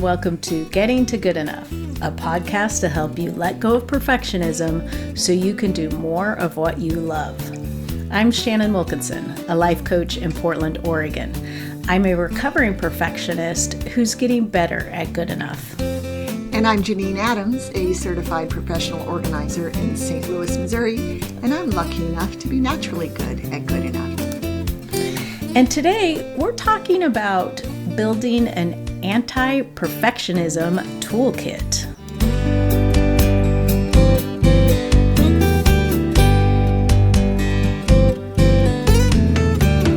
welcome to Getting to Good Enough, a podcast to help you let go of perfectionism so you can do more of what you love. I'm Shannon Wilkinson, a life coach in Portland, Oregon. I'm a recovering perfectionist who's getting better at good enough. And I'm Janine Adams, a certified professional organizer in St. Louis, Missouri, and I'm lucky enough to be naturally good at good enough. And today we're talking about building an anti-perfectionism toolkit.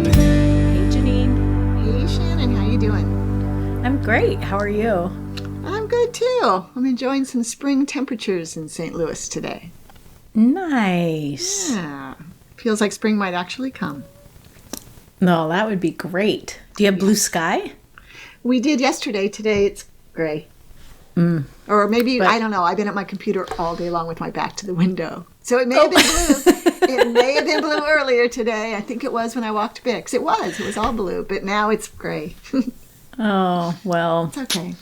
Hey Janine. Hey Shannon, how you doing? I'm great. How are you? I'm good too. I'm enjoying some spring temperatures in St. Louis today. Nice. Yeah. Feels like spring might actually come. No, that would be great. Do you have blue sky? We did yesterday. Today it's gray. Or maybe, I don't know. I've been at my computer all day long with my back to the window. So it may have been blue. It may have been blue earlier today. I think it was when I walked Bix. It was all blue. But now it's gray. Oh, well. It's okay.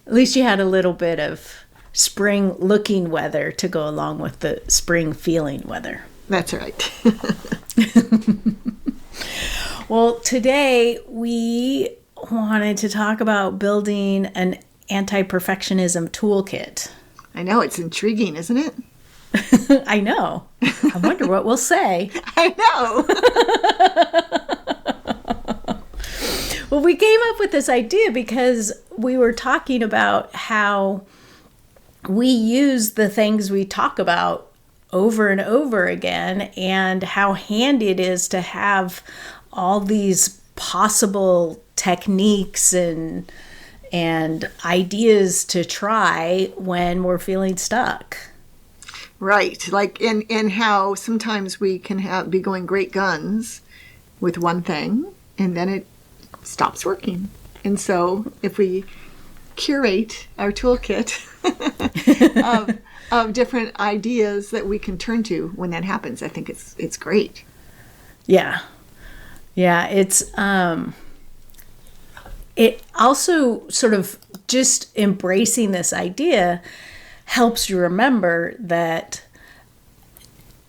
At least you had a little bit of spring-looking weather to go along with the spring-feeling weather. That's right. Well, today we wanted to talk about building an anti-perfectionism toolkit. I know, it's intriguing, isn't it? I know. I wonder what we'll say. I know. Well, we came up with this idea because we were talking about how we use the things we talk about over and over again and how handy it is to have all these possible techniques and ideas to try when we're feeling stuck. Right. Like in how sometimes we can be going great guns with one thing and then it stops working. And so if we curate our toolkit of different ideas that we can turn to when that happens, I think it's great. Yeah. Yeah, it also sort of just embracing this idea helps you remember that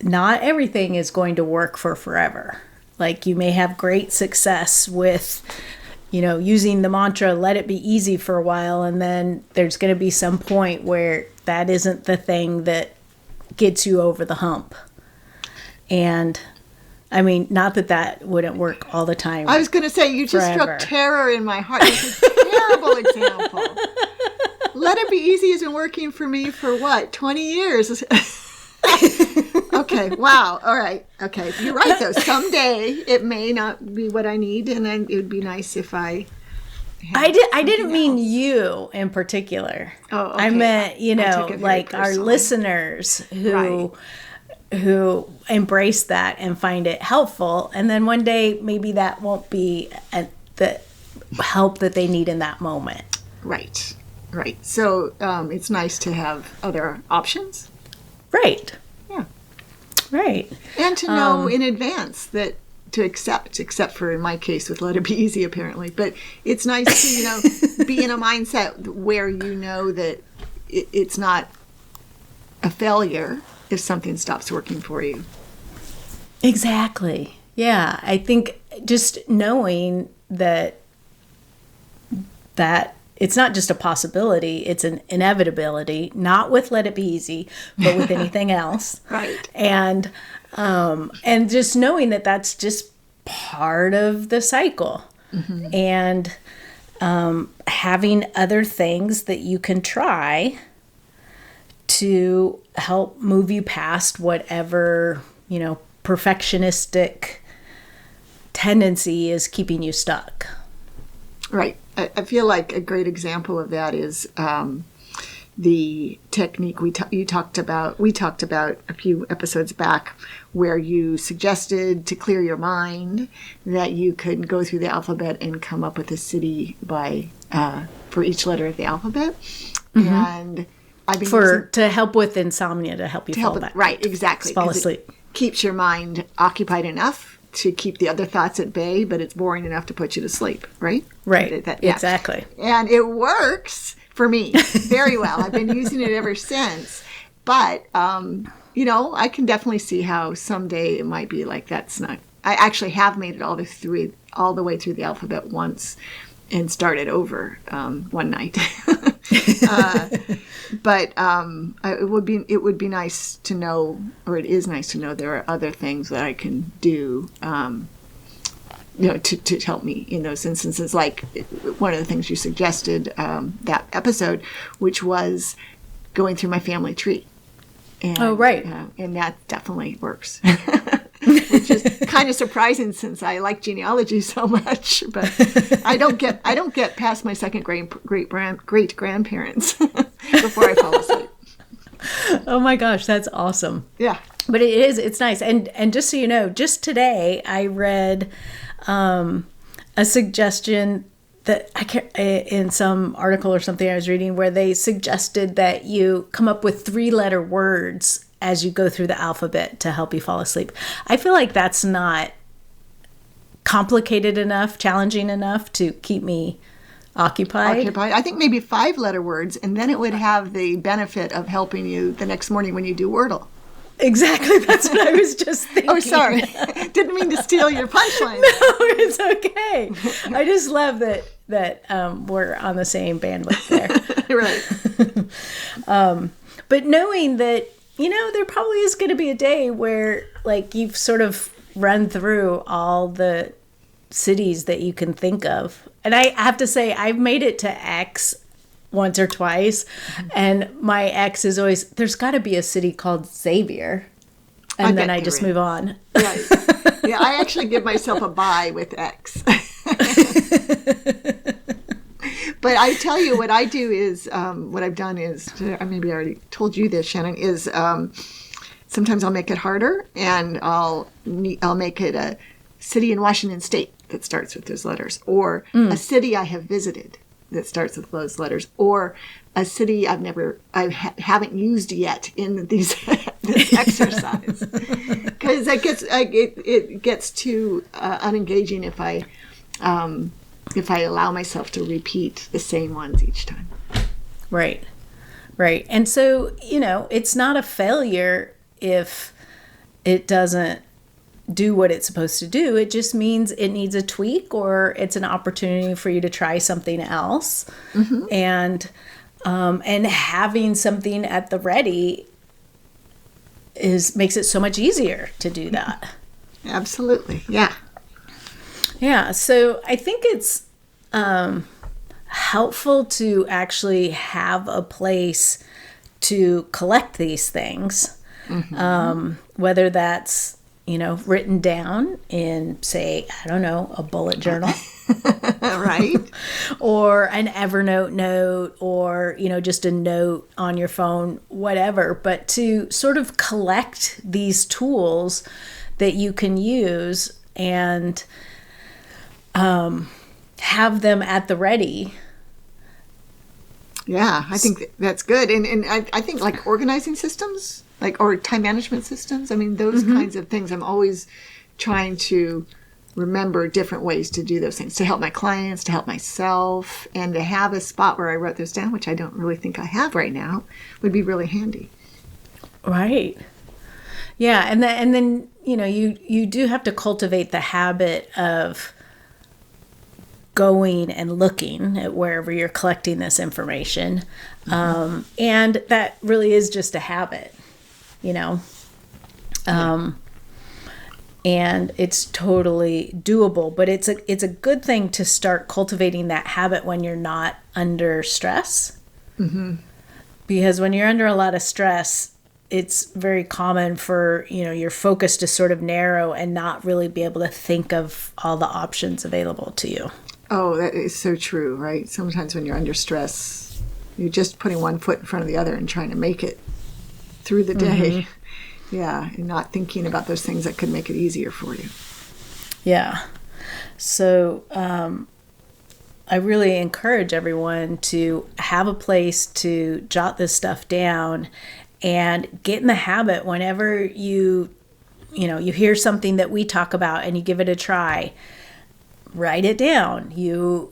not everything is going to work for forever. Like you may have great success with, using the mantra, let it be easy for a while, and then there's going to be some point where that isn't the thing that gets you over the hump. And I mean, not that wouldn't work all the time. I was going to say, you just struck terror in my heart. It's a terrible example. Let it be easy has been working for me for what, 20 years? Okay, wow, all right. Okay, you're right, though. Someday it may not be what I need, and then it would be nice if I didn't mean you in particular. Oh, okay. I meant, like our listeners who embrace that and find it helpful, and then one day maybe that won't be the help that they need in that moment. Right. So it's nice to have other options. Right. Yeah. Right. And to know in advance that to accept, except for in my case with Let It Be Easy apparently, but it's nice to be in a mindset where you know that it's not a failure if something stops working for you. Exactly. Yeah. I think just knowing that it's not just a possibility, it's an inevitability, not with Let It Be Easy, but with anything else. Right. And just knowing that that's just part of the cycle. Mm-hmm. And having other things that you can try to help move you past whatever, perfectionistic tendency is keeping you stuck. Right. I feel like a great example of that is the technique we talked about a few episodes back, where you suggested to clear your mind that you could go through the alphabet and come up with a city for each letter of the alphabet. Mm-hmm. And I've been to help with insomnia, to help you fall back. Right, exactly. Fall asleep. It keeps your mind occupied enough to keep the other thoughts at bay, but it's boring enough to put you to sleep, right? Right. Yeah. Exactly. And it works for me very well. I've been using it ever since. But, I can definitely see how someday it might be like that's not. I actually have made it all the way through the alphabet once and started over one night. But it would be nice to know, or it is nice to know, there are other things that I can do, to help me in those instances. Like one of the things you suggested that episode, which was going through my family tree. And, oh, right. And that definitely works. Which is kind of surprising since I like genealogy so much, but I don't get past my second great grandparents before I fall asleep. Oh my gosh, that's awesome. Yeah. But it's nice. And just so you know, just today I read a suggestion that in some article or something I was reading, where they suggested that you come up with 3-letter words as you go through the alphabet to help you fall asleep. I feel like that's not complicated enough, challenging enough to keep me occupied. I think maybe 5-letter words, and then it would have the benefit of helping you the next morning when you do Wordle. Exactly. That's what I was just thinking. Oh, sorry. Didn't mean to steal your punchline. No, it's okay. I just love that we're on the same bandwidth there. Right. But knowing that, there probably is going to be a day where, like, you've sort of run through all the cities that you can think of. And I have to say, I've made it to X once or twice. And my ex is always, there's got to be a city called Xavier. And then I just move on. Right. Yeah, I actually give myself a bye with X. But I tell you, what I do is, what I've done is, maybe I already told you this, Shannon, is sometimes I'll make it harder, and I'll make it a city in Washington State that starts with those letters, or a city I have visited that starts with those letters, or a city I haven't used yet in this exercise, because it gets too unengaging if I allow myself to repeat the same ones each time. Right. And so, it's not a failure if it doesn't do what it's supposed to do. It just means it needs a tweak, or it's an opportunity for you to try something else. Mm-hmm. And having something at the ready makes it so much easier to do that. Absolutely. Yeah. Yeah, so I think it's helpful to actually have a place to collect these things, whether that's, written down in, say, I don't know, a bullet journal. Right. Or an Evernote note, or, just a note on your phone, whatever. But to sort of collect these tools that you can use and have them at the ready. Yeah, I think that's good. And I think like organizing systems, or time management systems, those kinds of things, I'm always trying to remember different ways to do those things, to help my clients, to help myself, and to have a spot where I wrote those down, which I don't really think I have right now, would be really handy. Right. Yeah, and then you do have to cultivate the habit of going and looking at wherever you're collecting this information. And that really is just a habit, and it's totally doable, but it's a good thing to start cultivating that habit when you're not under stress. Mm-hmm. Because when you're under a lot of stress, it's very common for, your focus to sort of narrow and not really be able to think of all the options available to you. Oh, that is so true, right? Sometimes when you're under stress, you're just putting one foot in front of the other and trying to make it through the day. Mm-hmm. Yeah, and not thinking about those things that could make it easier for you. Yeah. So I really encourage everyone to have a place to jot this stuff down and get in the habit whenever you you hear something that we talk about and you give it a try, write it down. You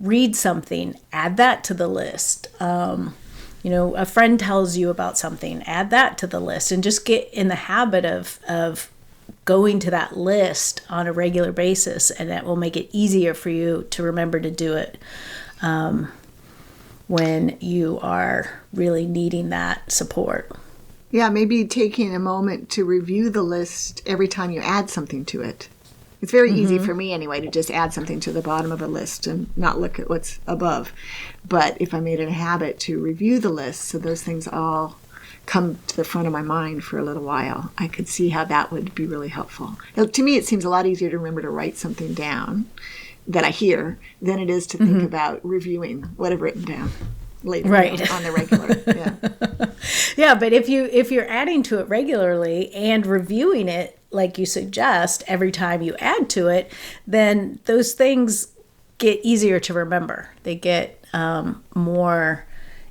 read something, add that to the list. A friend tells you about something, add that to the list, and just get in the habit of going to that list on a regular basis, and that will make it easier for you to remember to do it when you are really needing that support. Yeah, maybe taking a moment to review the list every time you add something to it. It's very easy for me anyway to just add something to the bottom of a list and not look at what's above. But if I made it a habit to review the list so those things all come to the front of my mind for a little while, I could see how that would be really helpful. Now, to me, it seems a lot easier to remember to write something down that I hear than it is to think about reviewing what I've written down later on the regular. Yeah. Yeah, but if you're adding to it regularly and reviewing it like you suggest every time you add to it, then those things get easier to remember. They get more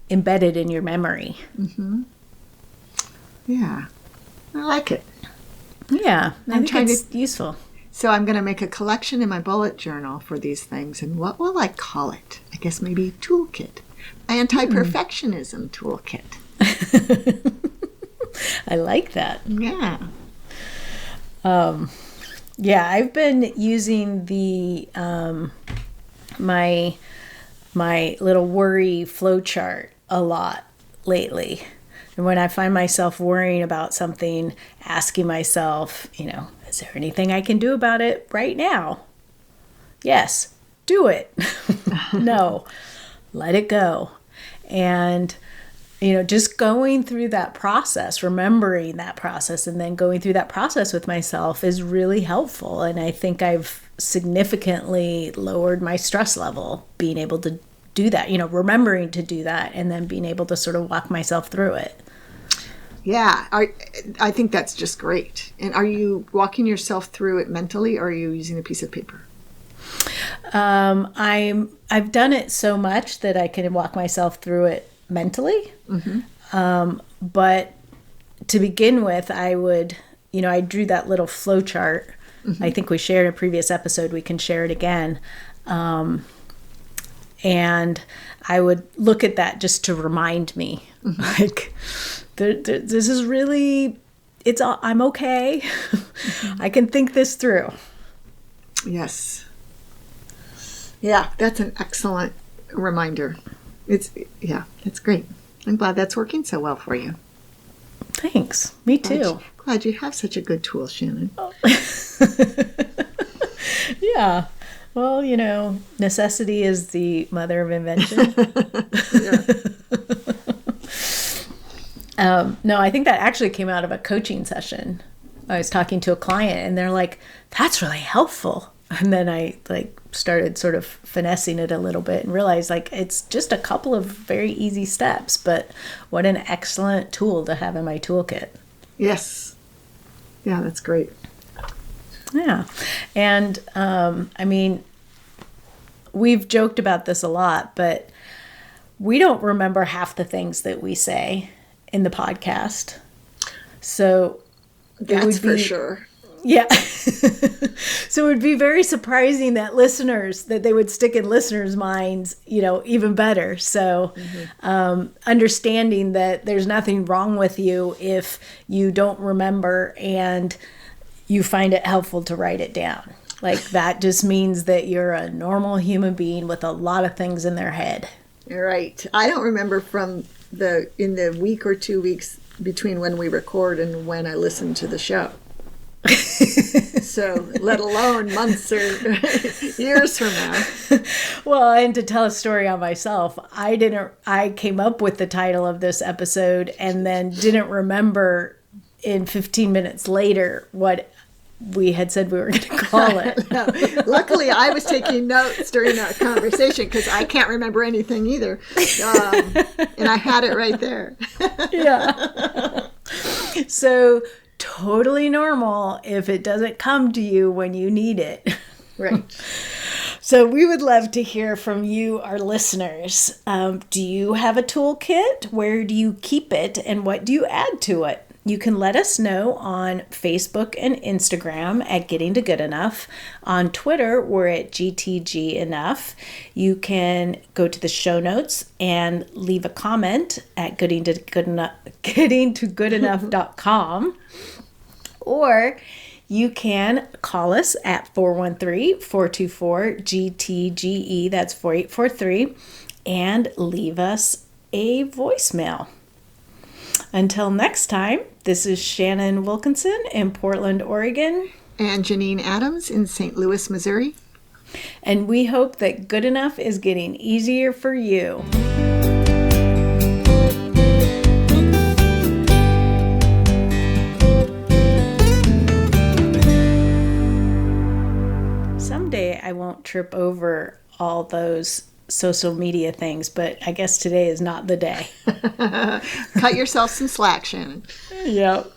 embedded in your memory. Mm-hmm. Yeah, I like it. Yeah, I think it's useful. So I'm going to make a collection in my bullet journal for these things, and what will I call it? I guess maybe toolkit. Anti-Perfectionism Toolkit. I like that. Yeah. Yeah, I've been using the my little worry flowchart a lot lately. And when I find myself worrying about something, asking myself, is there anything I can do about it right now? Yes, do it. No, let it go. And just going through that process, remembering that process, and then going through that process with myself is really helpful. And I think I've significantly lowered my stress level being able to do that, remembering to do that, and then being able to sort of walk myself through it. Yeah, I think that's just great. And are you walking yourself through it mentally, or are you using a piece of paper? I've done it so much that I can walk myself through it mentally. Mm-hmm. But to begin with, I drew that little flow chart. Mm-hmm. I think we shared in a previous episode. We can share it again. And I would look at that just to remind me, like, this is really, I'm okay. Mm-hmm. I can think this through. Yes. Yeah, that's an excellent reminder. It's great. I'm glad that's working so well for you. Thanks. Me too. Glad you have such a good tool, Shannon. Oh. Yeah. Well, necessity is the mother of invention. No, I think that actually came out of a coaching session. I was talking to a client and they're like, that's really helpful. And then I started sort of finessing it a little bit and realized it's just a couple of very easy steps, but what an excellent tool to have in my toolkit. Yes. Yeah, that's great. Yeah. And we've joked about this a lot, but we don't remember half the things that we say in the podcast. So that's for sure. Yeah. So it would be very surprising that they would stick in listeners' minds, even better. So understanding that there's nothing wrong with you if you don't remember and you find it helpful to write it down. That just means that you're a normal human being with a lot of things in their head. Right. I don't remember in the week or 2 weeks between when we record and when I listen to the show. So, let alone months or years from now. Well, and to tell a story on myself, I came up with the title of this episode and then didn't remember in 15 minutes later what we had said we were going to call it. No. Luckily, I was taking notes during that conversation because I can't remember anything either. And I had it right there. Yeah. So, totally normal if it doesn't come to you when you need it. Right. So we would love to hear from you, our listeners. Do you have a toolkit? Where do you keep it? And what do you add to it? You can let us know on Facebook and Instagram at Getting to Good Enough. On Twitter, we're at GTG Enough. You can go to the show notes and leave a comment at gettingtogoodenough.com. Or you can call us at 413-424-GTGE, that's 4843, and leave us a voicemail. Until next time, this is Shannon Wilkinson in Portland, Oregon. And Janine Adams in St. Louis, Missouri. And we hope that good enough is getting easier for you. Someday I won't trip over all those social media things, but I guess today is not the day. Cut yourself some slack, Shannon. Yep.